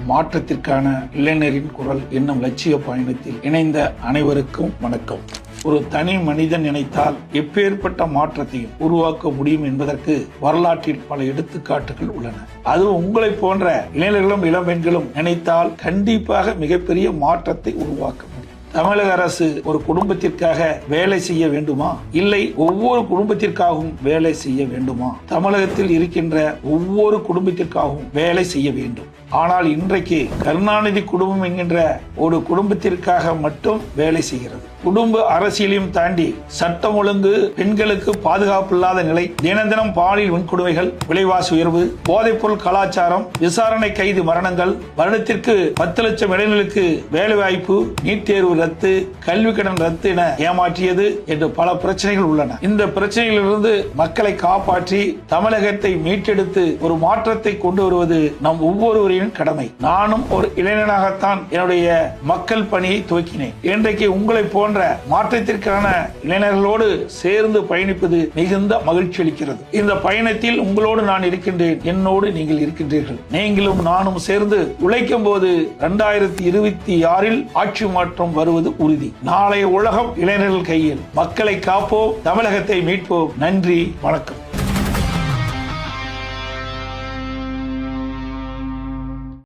மாற்றத்திற்கான இளைஞரின் குரல் என்னும் லட்சிய பயணத்தில் இணைந்த அனைவருக்கும் வணக்கம். ஒரு தனி மனிதன் நினைத்தால் எப்பேற்பட்ட மாற்றத்தையும் உருவாக்க முடியும் என்பதற்கு வரலாற்றில் பல எடுத்துக்காட்டுகள் உள்ளன. அதுவும் உங்களை போன்ற இளைஞர்களும் இளம்பெண்களும் நினைத்தால் கண்டிப்பாக மிகப்பெரிய மாற்றத்தை உருவாக்க முடியும். தமிழக அரசு ஒரு குடும்பத்திற்காக வேலை செய்ய வேண்டுமா? இல்லை, ஒவ்வொரு குடும்பத்திற்காகவும் வேலை செய்ய வேண்டுமா? தமிழகத்தில் இருக்கின்ற ஒவ்வொரு குடும்பத்திற்காகவும் வேலை செய்ய வேண்டும். ஆனால் இன்றைக்கு கருணாநிதி குடும்பம் என்கின்ற ஒரு குடும்பத்திற்காக மட்டும் வேலை செய்கிறது. குடும்ப அரசியலையும் தாண்டி சட்டம் ஒழுங்கு, பெண்களுக்கு பாதுகாப்பு இல்லாத நிலை, தினம் தினம் பாலியல் வன்கொடுமைகள், விலைவாசி உயர்வு, போதைப்பொருள் கலாச்சாரம், விசாரணை கைது மரணங்கள், வருடத்திற்கு 10 லட்சம் இளைஞர்களுக்கு வேலை வாய்ப்பு, நீட் தேர்வு ரத்து, கல்வி கடன் ரத்து என ஏமாற்றியது என்று பல பிரச்சனைகள் உள்ளன. இந்த பிரச்சனைகளிலிருந்து மக்களை காப்பாற்றி தமிழகத்தை மீட்டெடுத்து ஒரு மாற்றத்தை கொண்டு வருவது நம் ஒவ்வொருவரையும் கடமை. நானும் ஒரு இளைஞனாகத்தான் என்னுடைய மக்கள் பணியை துவக்கினேன். இன்றைக்கு உங்களை போன்ற மாற்றத்திற்கான இளைஞர்களோடு சேர்ந்து பயணிப்பது மிகுந்த மகிழ்ச்சி அளிக்கிறது. இந்த பயணத்தில் உங்களோடு நான் இருக்கின்றேன், என்னோடு நீங்கள் இருக்கின்றீர்கள். நீங்களும் நானும் சேர்ந்து உழைக்கும் போது 2026 ஆட்சி மாற்றம் வருவது உறுதி. நாளைய உலகம் இளைஞர்கள் கையில். மக்களை காப்போம், தமிழகத்தை மீட்போம். நன்றி, வணக்கம்.